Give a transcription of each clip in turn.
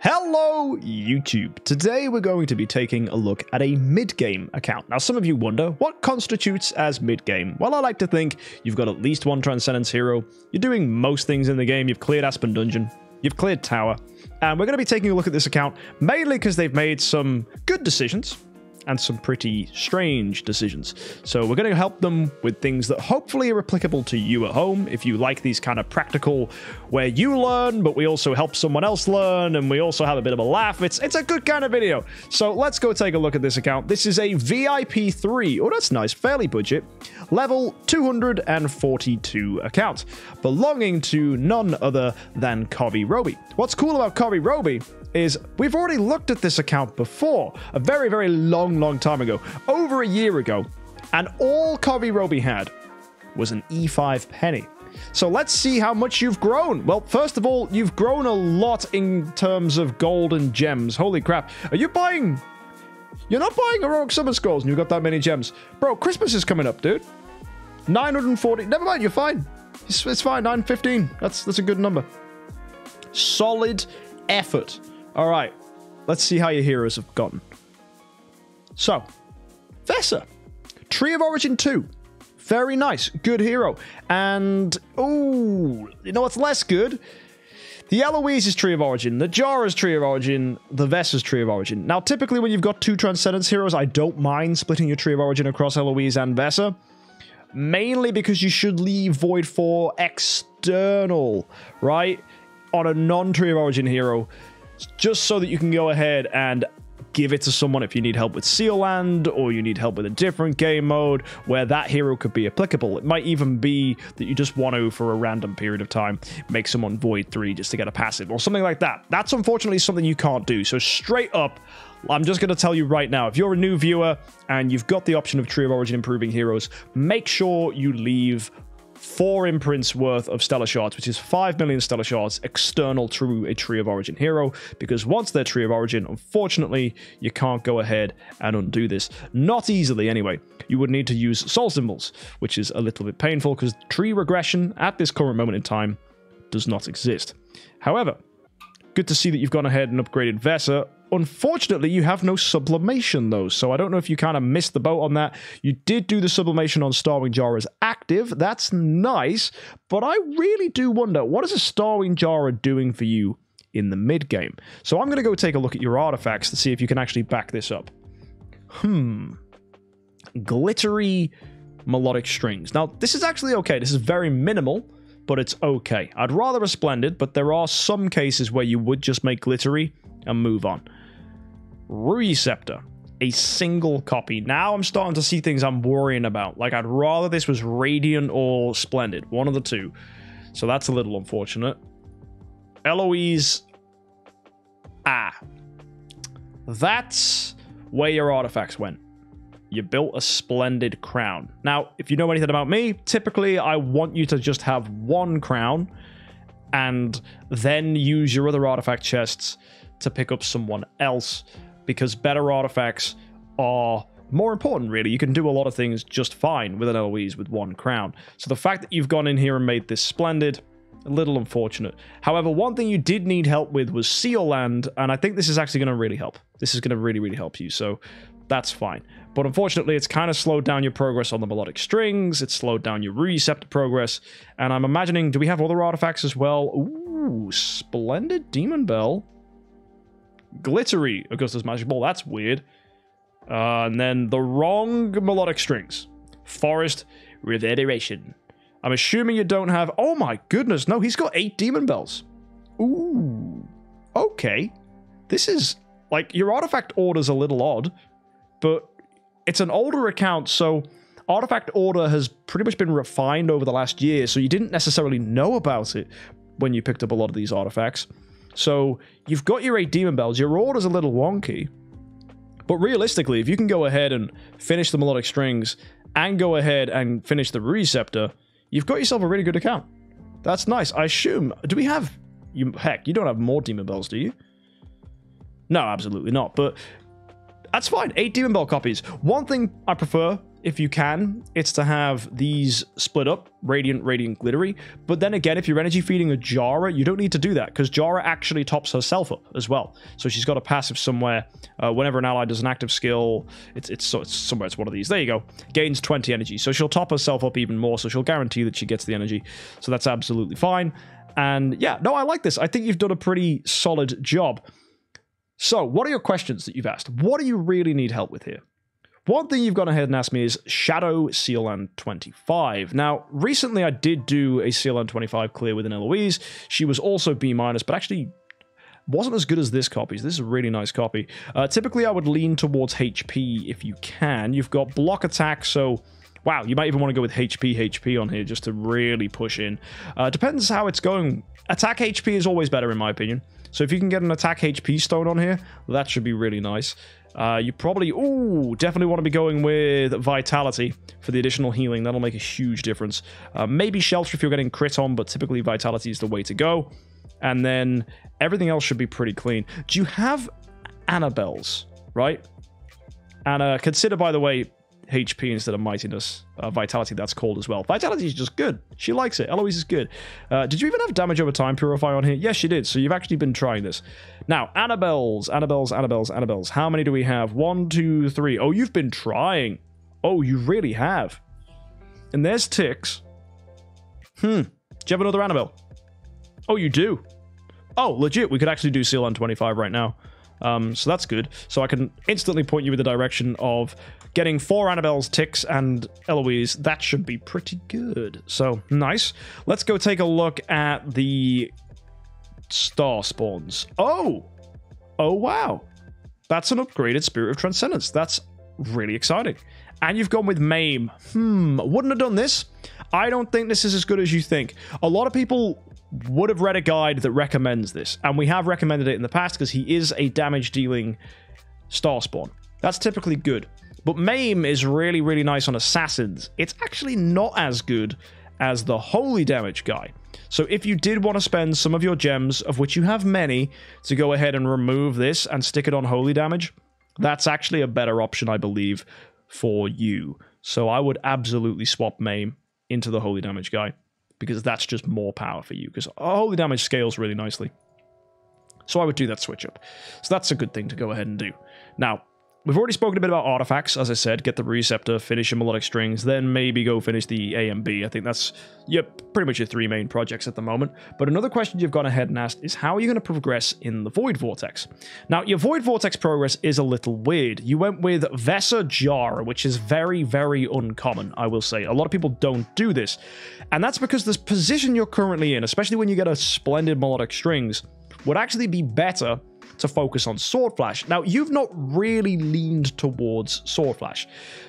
Hello YouTube! Today we're going to be taking a look at a mid-game account. Now some of you wonder, what constitutes as mid-game? Well, I like to think you've got at least one transcendence hero, you're doing most things in the game, you've cleared Aspen Dungeon, you've cleared Tower, and we're going to be taking a look at this account mainly because they've made some good decisions and some pretty strange decisions. So we're going to help them with things that hopefully are applicable to you at home if you like these kind of practical where you learn, but we also help someone else learn, and we also have a bit of a laugh. It's a good kind of video. So let's go take a look at this account. This is a VIP 3. Oh, that's nice. Fairly budget. Level 242 account, belonging to none other than Cobby Roby. What's cool about Cobby Roby is we've already looked at this account before, a very, very long time ago, over a year ago, and all Cobby Roby had was an E5 penny. So let's see how much you've grown. Well, first of all, you've grown a lot in terms of gold and gems. Holy crap. Are you buying... You're not buying heroic summon scrolls and you've got that many gems. Bro, Christmas is coming up, dude. 940... Never mind, you're fine. It's fine, 915. That's a good number. Solid effort. All right, let's see how your heroes have gotten. So, Vesa, Tree of Origin 2. Very nice, good hero. And, ooh, you know what's less good? The Eloise's Tree of Origin, the Jara's Tree of Origin, the Vesa's Tree of Origin. Now, typically when you've got two Transcendence heroes, I don't mind splitting your Tree of Origin across Eloise and Vesa. Mainly because you should leave Void for external, right? On a non-Tree of Origin hero, just so that you can go ahead and give it to someone if you need help with Seal Land, or you need help with a different game mode where that hero could be applicable. It might even be that you just want to, for a random period of time, make someone Void 3 just to get a passive or something like that. That's unfortunately something you can't do. So straight up, I'm just going to tell you right now, if you're a new viewer and you've got the option of Tree of Origin improving heroes, make sure you leave 4 imprints worth of Stellar Shards, which is 5 million Stellar Shards external to a Tree of Origin hero, because once they're Tree of Origin, unfortunately, you can't go ahead and undo this. Not easily, anyway. You would need to use soul symbols, which is a little bit painful, because tree regression at this current moment in time does not exist. However, good to see that you've gone ahead and upgraded Vesa. Unfortunately, you have no sublimation, though, so I don't know if you kind of missed the boat on that. You did do the sublimation on Starwing Jara as active. That's nice, but I really do wonder, what is a Starwing Jara doing for you in the mid-game? So I'm going to go take a look at your artifacts to see if you can actually back this up. Glittery melodic strings. Now, this is actually okay. This is very minimal, but it's okay. I'd rather a splendid, but there are some cases where you would just make glittery and move on. Receptor, a single copy. Now I'm starting to see things I'm worrying about. Like, I'd rather this was Radiant or Splendid, one of the two. So that's a little unfortunate. Eloise. That's where your artifacts went. You built a Splendid crown. Now, if you know anything about me, typically I want you to just have one crown and then use your other artifact chests to pick up someone else, because better artifacts are more important, really. You can do a lot of things just fine with an Eloise with one crown. So the fact that you've gone in here and made this Splendid, a little unfortunate. However, one thing you did need help with was Seal Land, and I think this is actually going to really help. This is going to really help you, so that's fine. But unfortunately, it's kind of slowed down your progress on the melodic strings, it's slowed down your Receptor progress, and I'm imagining, do we have other artifacts as well? Ooh, Splendid Demon Bell. Glittery Augustus Magic Ball, that's weird. And then the wrong melodic strings. Forest Reverberation. I'm assuming you don't have... Oh my goodness, no, he's got 8 Demon Bells. Ooh, okay. This is... Like, your artifact order's a little odd, but it's an older account, so artifact order has pretty much been refined over the last year, so you didn't necessarily know about it when you picked up a lot of these artifacts. So you've got your 8 Demon Bells, your order's a little wonky, but realistically, if you can go ahead and finish the melodic strings and go ahead and finish the Receptor, you've got yourself a really good account. That's nice. I assume, do we have, heck, you don't have more Demon Bells, do you? No, absolutely not, but that's fine. 8 Demon Bell copies. One thing I prefer if you can, it's to have these split up, Radiant, Radiant, Glittery. But then again, if you're energy feeding a Jara, you don't need to do that, because Jara actually tops herself up as well. So she's got a passive somewhere. Whenever an ally does an active skill, it's somewhere, it's one of these. There you go. Gains 20 energy. So she'll top herself up even more, so she'll guarantee that she gets the energy. So that's absolutely fine. And yeah, no, I like this. I think you've done a pretty solid job. So what are your questions that you've asked? What do you really need help with here? One thing you've gone ahead and asked me is Shadow Sealand 25. Now, recently I did do a Sealand 25 clear with an Eloise. She was also B-, but actually wasn't as good as this copy. This is a really nice copy. Typically, I would lean towards HP if you can. You've got block attack, so wow, you might even want to go with HP on here just to really push in. Depends how it's going. Attack HP is always better in my opinion. So if you can get an attack HP stone on here, that should be really nice. You probably, definitely want to be going with Vitality for the additional healing. That'll make a huge difference. Maybe Shelter if you're getting crit on, but typically Vitality is the way to go. And then everything else should be pretty clean. Do you have Annabelle's, right? And consider, by the way, HP instead of mightiness. Vitality, that's called as well. Vitality is just good. She likes it. Eloise is good. Did you even have damage over time purify on here? Yes, you did. So you've actually been trying this. Now, Annabelle's. How many do we have? 1, 2, 3. Oh, you've been trying. Oh, you really have. And there's Tix. Do you have another Annabelle? Oh, you do. Oh, legit. We could actually do Seal on 25 right now. So that's good. So I can instantly point you in the direction of getting 4 Annabelles, Tix, and Eloise. That should be pretty good. So, nice. Let's go take a look at the star spawns. Oh, wow. That's an upgraded Spirit of Transcendence. That's really exciting. And you've gone with Maim. Wouldn't have done this. I don't think this is as good as you think. A lot of people would have read a guide that recommends this, and we have recommended it in the past because he is a damage dealing star spawn. That's typically good. But Maim is really, really nice on assassins. It's actually not as good as the holy damage guy. So if you did want to spend some of your gems, of which you have many, to go ahead and remove this and stick it on holy damage, that's actually a better option, I believe, for you. So I would absolutely swap Maim into the holy damage guy, because that's just more power for you, because holy damage scales really nicely. So I would do that switch up. So that's a good thing to go ahead and do. Now, we've already spoken a bit about artifacts, as I said. Get the Receptor, finish your Melodic Strings, then maybe go finish the A and B. I think that's pretty much your 3 main projects at the moment. But another question you've gone ahead and asked is, how are you going to progress in the Void Vortex? Now, your Void Vortex progress is a little weird. You went with Vesa Jara, which is very, very uncommon, I will say. A lot of people don't do this. And that's because the position you're currently in, especially when you get a splendid Melodic Strings, would actually be better to focus on swordflash. Now, you've not really leaned towards swordflash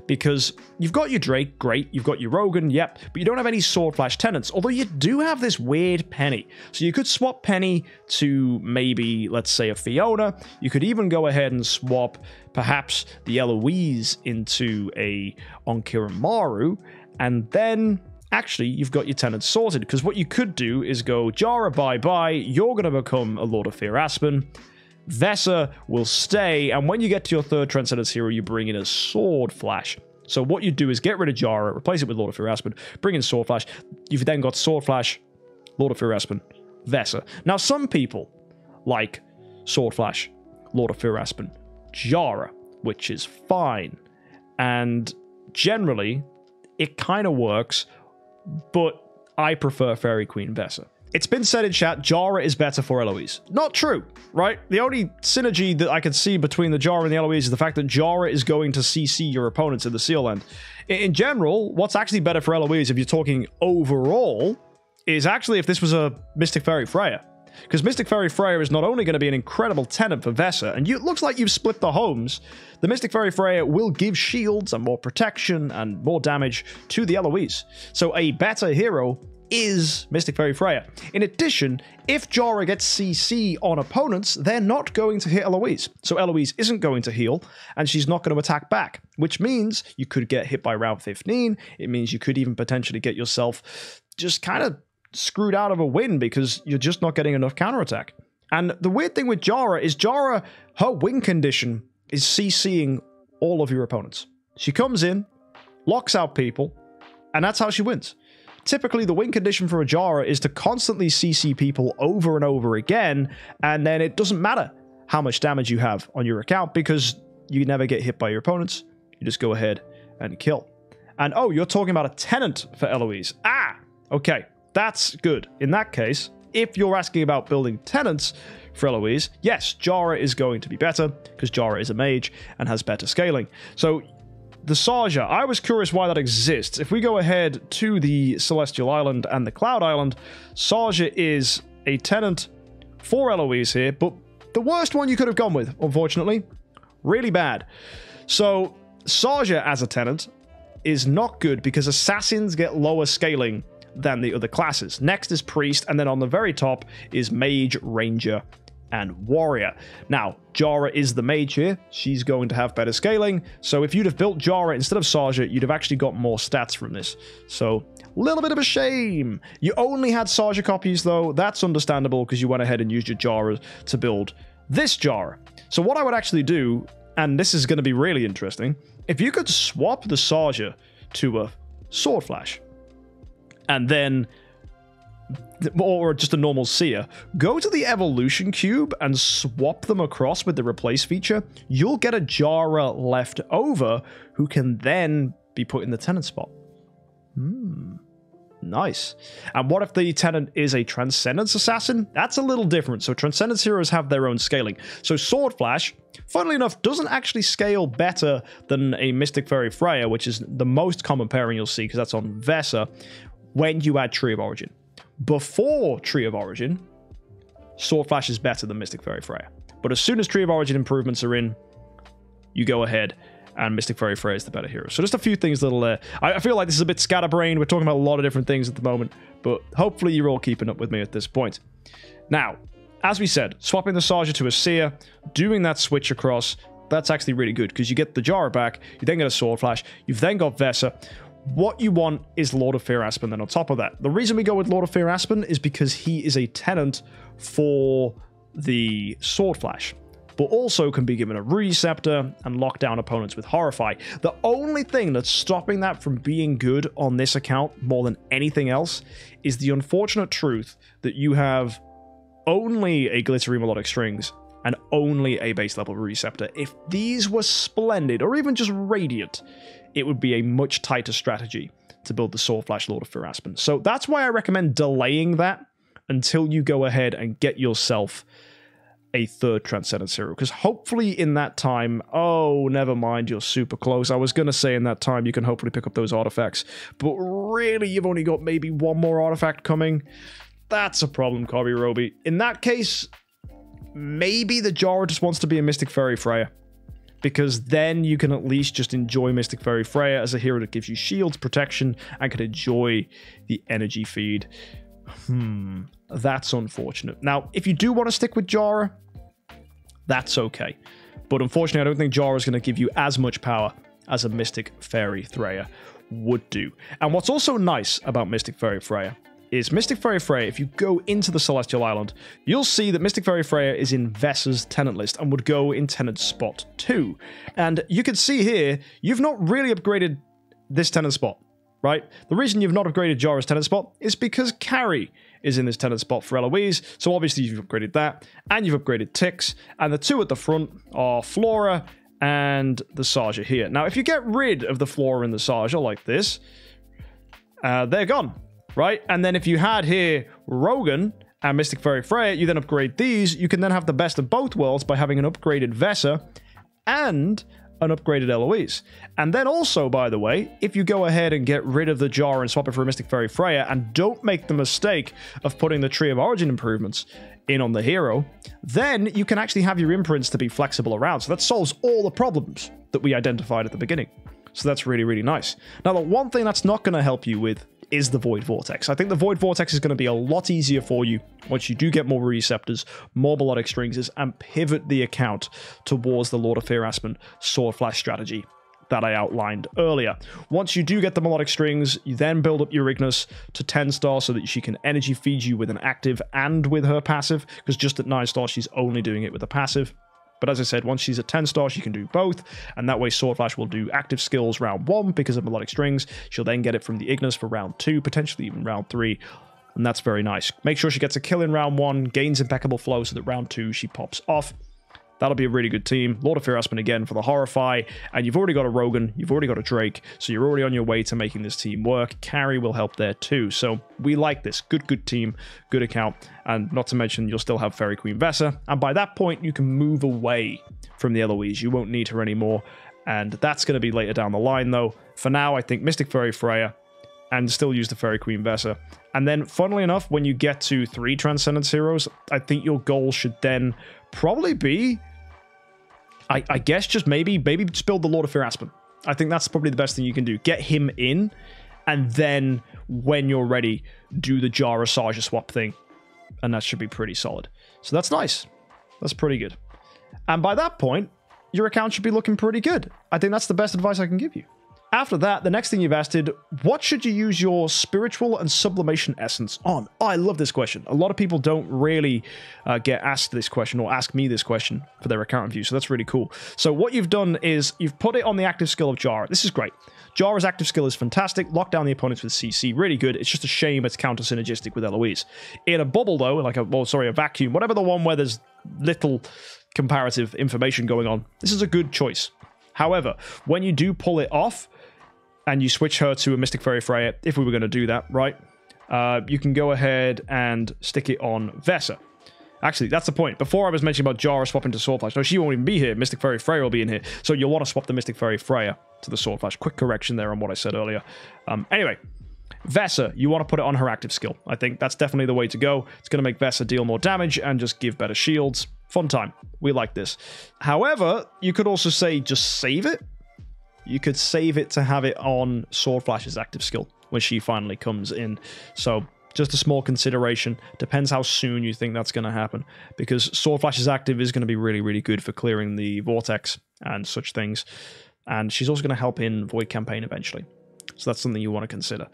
because you've got your Drake, great, you've got your Rogan, yep, but you don't have any swordflash tenants, although you do have this weird Penny. So you could swap Penny to maybe, let's say, a Fiona. You could even go ahead and swap perhaps the Eloise into a Onkiramaru, and then actually, you've got your tenants sorted, because what you could do is go, Jara, bye-bye, you're going to become a Lord of Fear Aspen, Vesa will stay, and when you get to your 3rd Transcendence hero, you bring in a Sword Flash. So what you do is get rid of Jara, replace it with Lord of Fear Aspen, bring in Sword Flash. You've then got Sword Flash, Lord of Fear Aspen, Vesa. Now, some people like Sword Flash, Lord of Fear Aspen, Jara, which is fine. And generally, it kind of works, but I prefer Fairy Queen Vesa. It's been said in chat, Jara is better for Eloise. Not true, right? The only synergy that I can see between the Jara and the Eloise is the fact that Jara is going to CC your opponents in the Seal Land. In general, what's actually better for Eloise, if you're talking overall, is actually if this was a Mystic Fairy Freya. Because Mystic Fairy Freya is not only going to be an incredible tenant for Vesa, and it looks like you've split the homes, the Mystic Fairy Freya will give shields and more protection and more damage to the Eloise. So a better hero is Mystic Fairy Freya. In addition, if Jara gets CC on opponents, they're not going to hit Eloise. So Eloise isn't going to heal, and she's not going to attack back, which means you could get hit by round 15. It means you could even potentially get yourself just kind of screwed out of a win because you're just not getting enough counterattack. And the weird thing with Jara is her win condition is CCing all of your opponents. She comes in, locks out people, and that's how she wins. Typically, the win condition for a Jara is to constantly CC people over and over again, and then it doesn't matter how much damage you have on your account because you never get hit by your opponents. You just go ahead and kill. And oh, you're talking about a tenant for Eloise. Ah, okay, that's good. In that case, if you're asking about building tenants for Eloise, yes, Jara is going to be better because Jara is a mage and has better scaling. So the Saja, I was curious why that exists. If we go ahead to the Celestial Island and the Cloud Island, Saja is a tenant for Eloise here, but the worst one you could have gone with, unfortunately. Really bad. So Saja as a tenant is not good because assassins get lower scaling than the other classes. Next is priest, and then on the very top is mage, ranger, and warrior. Now, Jara is the mage here. She's going to have better scaling. So if you'd have built Jara instead of Saja, you'd have actually got more stats from this. So a little bit of a shame. You only had Saja copies though. That's understandable because you went ahead and used your Jara to build this Jara. So what I would actually do, and this is going to be really interesting, if you could swap the Saja to a swordflash, and then, or just a normal seer, go to the evolution cube and swap them across with the replace feature, you'll get a Jara left over who can then be put in the tenant spot. Nice. And what if the tenant is a transcendence assassin? That's a little different. So transcendence heroes have their own scaling. So swordflash, funnily enough, doesn't actually scale better than a Mystic Fairy Freya, which is the most common pairing you'll see because that's on Vesa, when you add Tree of Origin. Before Tree of Origin, swordflash is better than Mystic Fairy Freya. But as soon as Tree of Origin improvements are in, you go ahead and Mystic Fairy Freya is the better hero. So just a few things that'll... I feel like this is a bit scatterbrained. We're talking about a lot of different things at the moment, but hopefully you're all keeping up with me at this point. Now, as we said, swapping the Saja to a Seer, doing that switch across, that's actually really good because you get the Jara back, you then get a Swordflash, you've then got Vesa. What you want is Lord of Fear Aspen then on top of that. The reason we go with Lord of Fear Aspen is because he is a tenant for the Swordflash, but also can be given a Receptor and lock down opponents with Horrify. The only thing that's stopping that from being good on this account more than anything else is the unfortunate truth that you have only a Glittery Melodic Strings and only a base level Receptor. If these were Splendid or even just Radiant, it would be a much tighter strategy to build the Swordflash Lord of Fear Aspen. So that's why I recommend delaying that until you go ahead and get yourself a third Transcendence hero, because hopefully in that time, oh, never mind, you're super close. I was going to say in that time you can hopefully pick up those artifacts, but really you've only got maybe one more artifact coming. That's a problem, Corby Roby. In that case, maybe the Jara just wants to be a Mystic Fairy Freya, because then you can at least just enjoy Mystic Fairy Freya as a hero that gives you shields, protection, and can enjoy the energy feed. That's unfortunate. Now, if you do want to stick with Jara, that's okay. But unfortunately, I don't think Jara is going to give you as much power as a Mystic Fairy Freya would do. And what's also nice about Mystic Fairy Freya is Mystic Fairy Freya, if you go into the Celestial Island, you'll see that Mystic Fairy Freya is in Vesa's tenant list and would go in tenant spot 2. And you can see here, you've not really upgraded this tenant spot, right? The reason you've not upgraded Jara's tenant spot is because Carrie is in this tenant spot for Eloise, so obviously you've upgraded that, and you've upgraded Tix, and the two at the front are Flora and the Saja here. Now, if you get rid of the Flora and the Saja like this, they're gone, right? And then if you had here Rogan and Mystic Fairy Freya, you then upgrade these, you can then have the best of both worlds by having an upgraded Vesa and an upgraded Eloise. And then also, by the way, if you go ahead and get rid of the Jara and swap it for a Mystic Fairy Freya, and don't make the mistake of putting the Tree of Origin improvements in on the hero, then you can actually have your imprints to be flexible around. So that solves all the problems that we identified at the beginning. So that's really, really nice. Now, the one thing that's not going to help you with is the Void Vortex. I think the Void Vortex is going to be a lot easier for you once you do get more Receptors, more Melodic Strings, and pivot the account towards the Lord of Fear Aspen Swordflash strategy that I outlined earlier. Once you do get the Melodic Strings, you then build up your Ignis to 10 star so that she can energy feed you with an active and with her passive, because just at 9 star she's only doing it with a passive. But as I said, once she's a 10-star, she can do both, and that way swordflash will do active skills round 1 because of melodic strings. She'll then get it from the Ignis for round 2, potentially even round 3, and that's very nice. Make sure she gets a kill in round 1, gains impeccable flow so that round 2 she pops off. That'll be a really good team. Lord of Fear Aspen again for the Horrify, and you've already got a Rogan, you've already got a Drake, so you're already on your way to making this team work. Carry will help there too, so we like this. Good team, good account, and not to mention you'll still have Fairy Queen Vesa, and by that point you can move away from the Eloise. You won't need her anymore, and that's going to be later down the line though. For now, I think Mystic Fairy Freya, and still use the Fairy Queen Vesa. And then, funnily enough, when you get to 3 Transcendence heroes, I think your goal should then probably be, I guess, just maybe just build the Lord of Fear Aspen. I think that's probably the best thing you can do. Get him in, and then when you're ready, do the Jara Saja swap thing, and that should be pretty solid. So that's nice. That's pretty good. And by that point, your account should be looking pretty good. I think that's the best advice I can give you. After that, the next thing you've asked is, what should you use your spiritual and sublimation essence on? Oh, I love this question. A lot of people don't really get asked this question or ask me this question for their account review, so that's really cool. So what you've done is you've put it on the active skill of Jara. This is great. Jara's active skill is fantastic. Lock down the opponents with CC, really good. It's just a shame it's counter synergistic with Eloise. In a bubble though, like a vacuum, whatever the one where there's little comparative information going on, this is a good choice. However, when you do pull it off, and you switch her to a Mystic Fairy Freya, if we were going to do that, right? You can go ahead and stick it on Vesa. Actually, that's the point. Before I was mentioning about Jara swapping to Swordflash. No, she won't even be here. Mystic Fairy Freya will be in here. So you'll want to swap the Mystic Fairy Freya to the Swordflash. Quick correction there on what I said earlier. Anyway, Vesa, you want to put it on her active skill. I think that's definitely the way to go. It's going to make Vesa deal more damage and just give better shields. Fun time. We like this. However, you could also say just save it. You could save it to have it on Swordflash's active skill when she finally comes in. So just a small consideration. Depends how soon you think that's going to happen. Because Swordflash's active is going to be really good for clearing the Vortex and such things. And she's also going to help in Void Campaign eventually. So that's something you want to consider.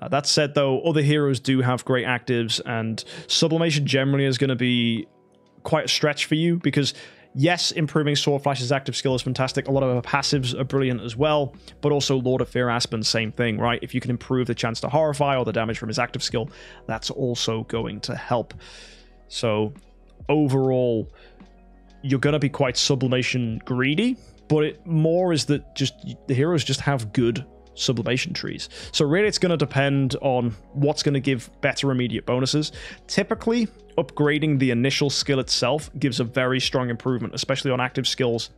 That said, though, other heroes do have great actives. And Sublimation generally is going to be quite a stretch for you. Because yes, improving Swordflash's active skill is fantastic. A lot of her passives are brilliant as well. But also Lord of Fear Aspen, same thing, right? If you can improve the chance to horrify or the damage from his active skill, that's also going to help. So overall, you're going to be quite Sublimation greedy. But it more is that just the heroes just have good sublimation trees. So really it's going to depend on what's going to give better immediate bonuses. Typically, upgrading the initial skill itself gives a very strong improvement, especially on active skills.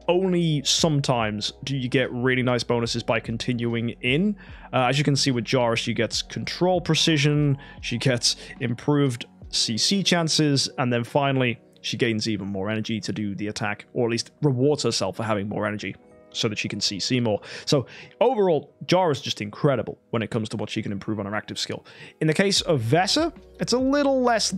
Only sometimes do you get really nice bonuses by continuing in. As you can see with Jara, she gets control precision, she gets improved CC chances, and then finally she gains even more energy to do the attack, or at least rewards herself for having more energy, so that she can CC more. So overall, Jara is just incredible when it comes to what she can improve on her active skill. In the case of Vesa, it's a little less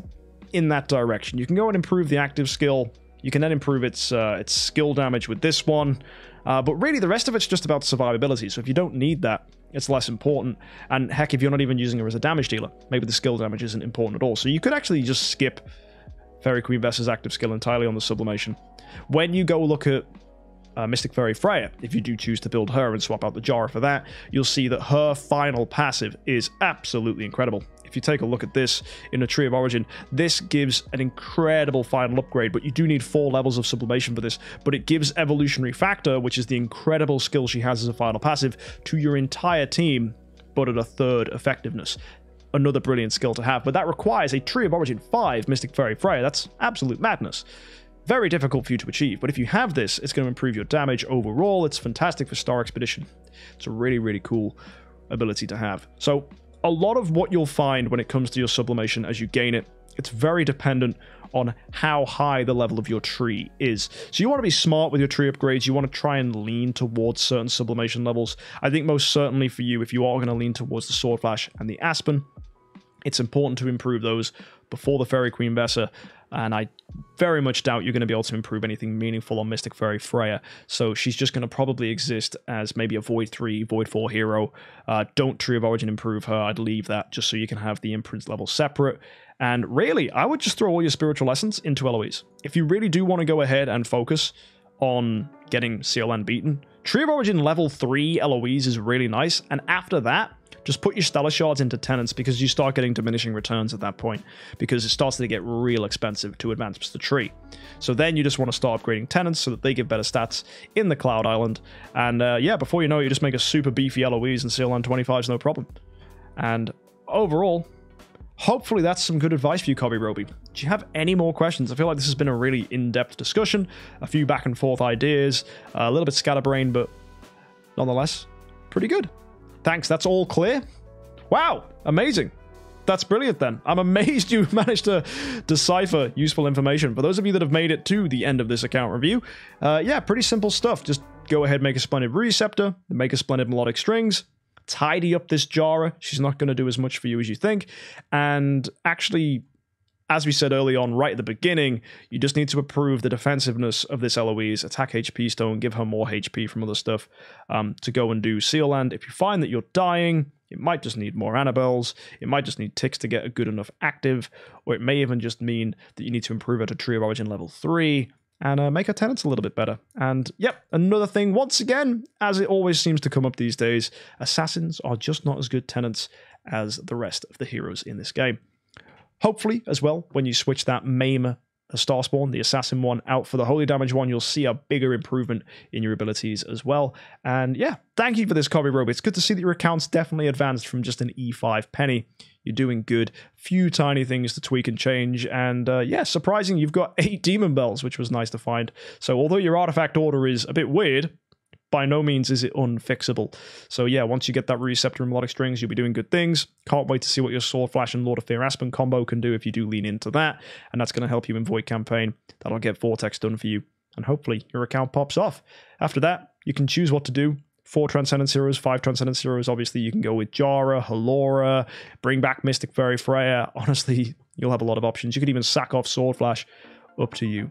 in that direction. You can go and improve the active skill. You can then improve its skill damage with this one. But really, the rest of it's just about survivability. So if you don't need that, it's less important. And heck, if you're not even using her as a damage dealer, maybe the skill damage isn't important at all. So you could actually just skip Fairy Queen Vesa's active skill entirely on the sublimation. When you go look at Mystic Fairy Freya, if you do choose to build her and swap out the Jara for that, you'll see that her final passive is absolutely incredible. If you take a look at this in a Tree of Origin, this gives an incredible final upgrade, but you do need 4 levels of sublimation for this. But it gives Evolutionary Factor, which is the incredible skill she has as a final passive, to your entire team, but at a 3rd effectiveness. Another brilliant skill to have, but that requires a Tree of Origin 5 Mystic Fairy Freya. That's absolute madness. Very difficult for you to achieve, but if you have this, it's going to improve your damage overall. It's fantastic for Star Expedition. It's a really cool ability to have. So a lot of what you'll find when it comes to your sublimation as you gain it, it's very dependent on how high the level of your tree is. So you want to be smart with your tree upgrades. You want to try and lean towards certain sublimation levels. I think most certainly for you, if you are going to lean towards the Swordflash and the Aspen, it's important to improve those before the Fairy Queen Vesa, and I very much doubt you're going to be able to improve anything meaningful on Mystic Fairy Freya, so she's just going to probably exist as maybe a Void 3, Void 4 hero. Don't Tree of Origin improve her, I'd leave that just so you can have the imprints level separate, And really, I would just throw all your spiritual essence into LOEs. If you really do want to go ahead and focus on getting CLN beaten, Tree of Origin level 3 LOEs is really nice. And after that, just put your stellar shards into tenants, because you start getting diminishing returns at that point, because it starts to get real expensive to advance the tree. So then you just want to start upgrading tenants so that they give better stats in the Cloud Island. And yeah, before you know it, you just make a super beefy LOEs and CLN 25s, no problem. And overall, hopefully that's some good advice for you, Cobby Roby. Do you have any more questions? I feel like this has been a really in-depth discussion, a few back and forth ideas, a little bit scatterbrained, but nonetheless, pretty good. Thanks, that's all clear. Wow, amazing. That's brilliant then. I'm amazed you managed to decipher useful information. For those of you that have made it to the end of this account review, yeah, pretty simple stuff. Just go ahead, make a splendid receptor, make a splendid melodic strings, tidy up this Jara. She's not going to do as much for you as you think. And actually, as we said early on, right at the beginning, you just need to improve the defensiveness of this LOE's attack HP stone, give her more HP from other stuff to go and do Seal Land. If you find that you're dying, it might just need more Annabelles, it might just need ticks to get a good enough active, or it may even just mean that you need to improve her to Tree of Origin level 3 and make her tenants a little bit better. And yep, another thing, once again, as it always seems to come up these days, assassins are just not as good tenants as the rest of the heroes in this game. Hopefully, as well, when you switch that Maim Starspawn, the Assassin one, out for the Holy Damage one, you'll see a bigger improvement in your abilities as well. And yeah, thank you for this, Cobby Roby. It's good to see that your account's definitely advanced from just an E5 penny. You're doing good. Few tiny things to tweak and change. And yeah, surprising, you've got 8 Demon Bells, which was nice to find. So although your artifact order is a bit weird, by no means is it unfixable. So yeah, once you get that Receptor and Melodic Strings, you'll be doing good things. Can't wait to see what your Swordflash and Lord of Fear Aspen combo can do if you do lean into that. And that's going to help you in Void Campaign. That'll get Vortex done for you. And hopefully your account pops off. After that, you can choose what to do. 4 Transcendence Heroes, 5 Transcendence Heroes. Obviously, you can go with Jara, Halora, bring back Mystic Fairy Freya. Honestly, you'll have a lot of options. You could even sack off Swordflash. Up to you.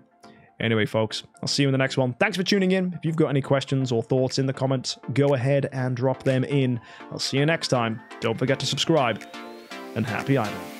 Anyway, folks, I'll see you in the next one. Thanks for tuning in. If you've got any questions or thoughts in the comments, go ahead and drop them in. I'll see you next time. Don't forget to subscribe, and happy island.